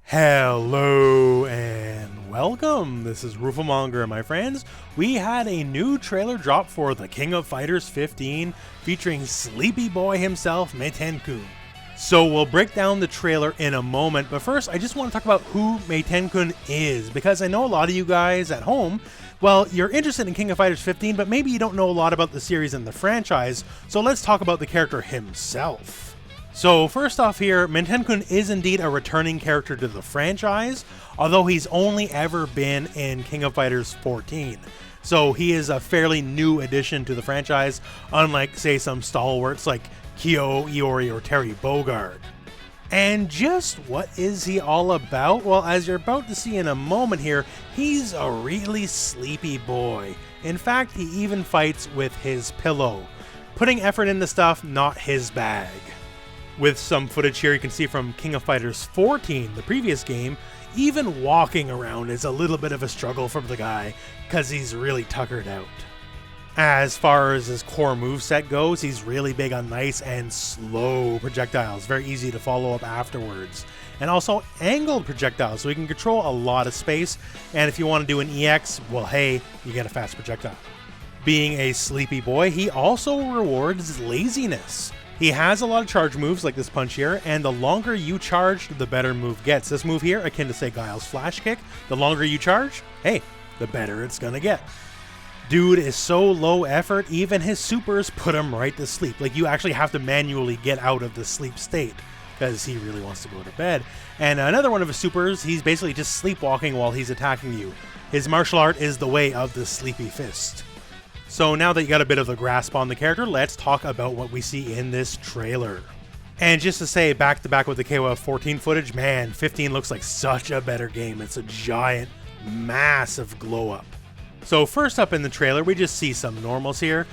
Hello and welcome. This is Rooflemonger, my friends. We had a new trailer drop for The King of Fighters 15 featuring Sleepy Boy himself, Meitenkun. So we'll break down the trailer in a moment, but first I just want to talk about who Meitenkun is, because I know a lot of you guys at home, well, you're interested in King of Fighters 15, but maybe you don't know a lot about the series and the franchise, so let's talk about the character himself. So first off here, Meitenkun is indeed a returning character to the franchise, although he's only ever been in King of Fighters 14. So he is a fairly new addition to the franchise, unlike, say, some stalwarts like Kyo, Iori, or Terry Bogard. And just what is he all about? Well, as you're about to see in a moment here, he's a really sleepy boy. In fact, he even fights with his pillow. Putting effort into stuff, not his bag. With some footage here you can see from King of Fighters 14, the previous game, even walking around is a little bit of a struggle for the guy, because he's really tuckered out. As far as his core moveset goes, he's really big on nice and slow projectiles, very easy to follow up afterwards. And also angled projectiles, so he can control a lot of space, and if you want to do an EX, well hey, you get a fast projectile. Being a sleepy boy, he also rewards laziness. He has a lot of charge moves like this punch here, and the longer you charge, the better move gets. This move here, akin to say Guile's flash kick, the longer you charge, hey, the better it's gonna get. Dude is so low effort, even his supers put him right to sleep. Like, you actually have to manually get out of the sleep state, because he really wants to go to bed. And another one of his supers, he's basically just sleepwalking while he's attacking you. His martial art is the way of the sleepy fist. So now that you got a bit of a grasp on the character, let's talk about what we see in this trailer. And just to say, back to back with the KOF 14 footage, man, 15 looks like such a better game. It's a giant, massive glow up. So first up in the trailer, we just see some normals here.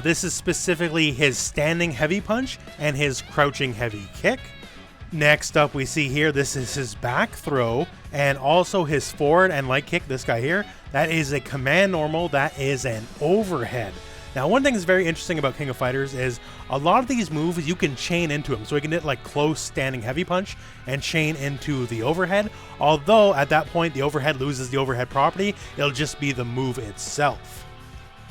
This is specifically his standing heavy punch and his crouching heavy kick. Next up we see here, this is his back throw and also his forward and light kick, this guy here. That is a command normal, that is an overhead. Now one thing that's very interesting about King of Fighters is a lot of these moves you can chain into them. So you can hit like close standing heavy punch and chain into the overhead. Although at that point the overhead loses the overhead property, it'll just be the move itself.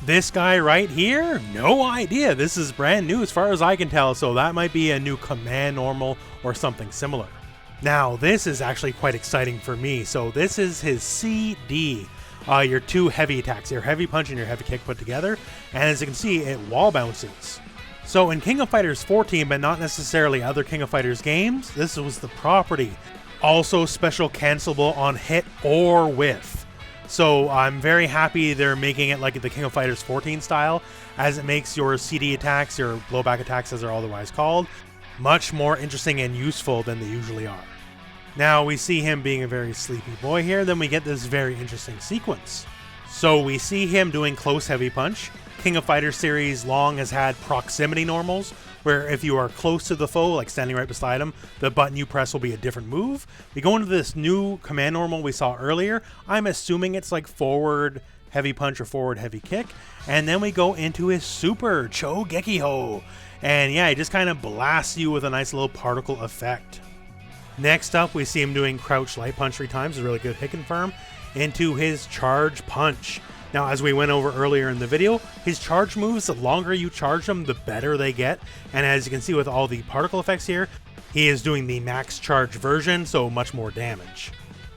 This guy right here, no idea. This is brand new as far as I can tell, so that might be a new command normal or something similar. Now this is actually quite exciting for me. So this is his CD. Your two heavy attacks, your heavy punch and your heavy kick put together, and as you can see, it wall bounces. So in King of Fighters 14, but not necessarily other King of Fighters games, this was the property. Also special cancelable on hit or whiff. So I'm very happy they're making it like the King of Fighters 14 style, as it makes your CD attacks, your blowback attacks as they're otherwise called, much more interesting and useful than they usually are. Now we see him being a very sleepy boy here, then we get this very interesting sequence. So we see him doing close heavy punch. King of Fighters series long has had proximity normals, where if you are close to the foe, like standing right beside him, the button you press will be a different move. We go into this new command normal we saw earlier. I'm assuming it's like forward heavy punch or forward heavy kick. And then we go into his super, Chogekiho. And yeah, he just kind of blasts you with a nice little particle effect. Next up, we see him doing crouch light punch 3 times, a really good hit confirm, into his charge punch. Now, as we went over earlier in the video, his charge moves, the longer you charge them, the better they get. And as you can see with all the particle effects here, he is doing the max charge version, so much more damage.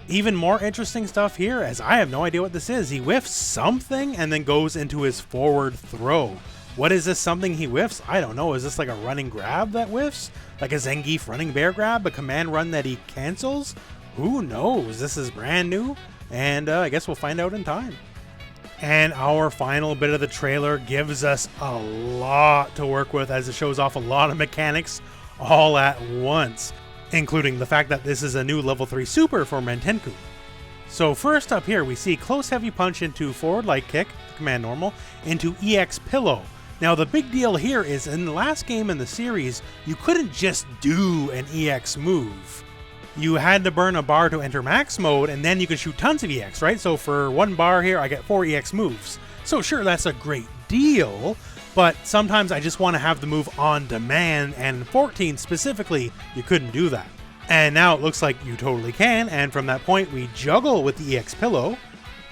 Even more interesting stuff here, as I have no idea what this is. He whiffs something and then goes into his forward throw. What is this something he whiffs? I don't know. Is this like a running grab that whiffs? Like a Zangief running bear grab? A command run that he cancels? Who knows? This is brand new, and I guess we'll find out in time. And our final bit of the trailer gives us a lot to work with, as it shows off a lot of mechanics all at once, including the fact that this is a new level 3 super for Meitenkun. So first up here, we see close heavy punch into forward light kick, command normal, into EX pillow. Now the big deal here is in the last game in the series, you couldn't just do an EX move. You had to burn a bar to enter max mode, and then you could shoot tons of EX, right? So for 1 bar here, I get 4 EX moves. So sure, that's a great deal, but sometimes I just want to have the move on demand, and in 14 specifically, you couldn't do that. And now it looks like you totally can, and from that point we juggle with the EX pillow,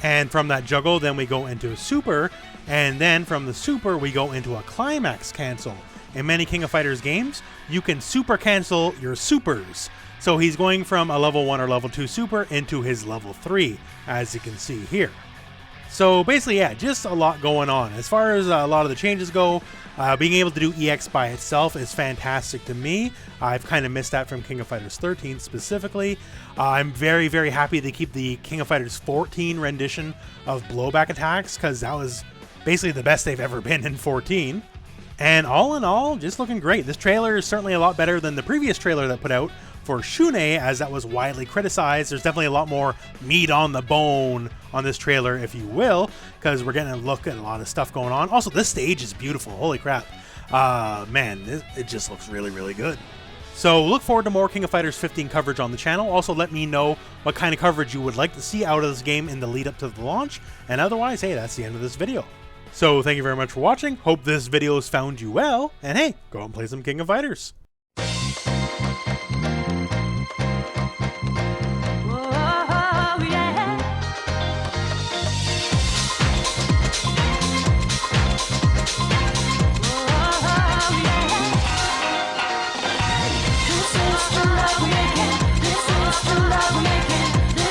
and from that juggle then we go into a super, and then from the super we go into a climax cancel. In many King of Fighters games, you can super cancel your supers. So he's going from a level 1 or level 2 super into his level 3, as you can see here. So basically, yeah, just a lot going on. As far as a lot of the changes go, being able to do EX by itself is fantastic to me. I've kind of missed that from King of Fighters 13 specifically. I'm very, very happy to keep the King of Fighters 14 rendition of blowback attacks, because that was basically the best they've ever been in 14. And all in all, just looking great. This trailer is certainly a lot better than the previous trailer that put out for Shune, as that was widely criticized. There's definitely a lot more meat on the bone on this trailer, if you will, because we're getting a look at a lot of stuff going on. Also, this stage is beautiful. Holy crap. Man, it just looks really, really good. So look forward to more King of Fighters 15 coverage on the channel. Also, let me know what kind of coverage you would like to see out of this game in the lead up to the launch. And otherwise, hey, that's the end of this video. So thank you very much for watching. Hope this video has found you well. And hey, go out and play some King of Fighters.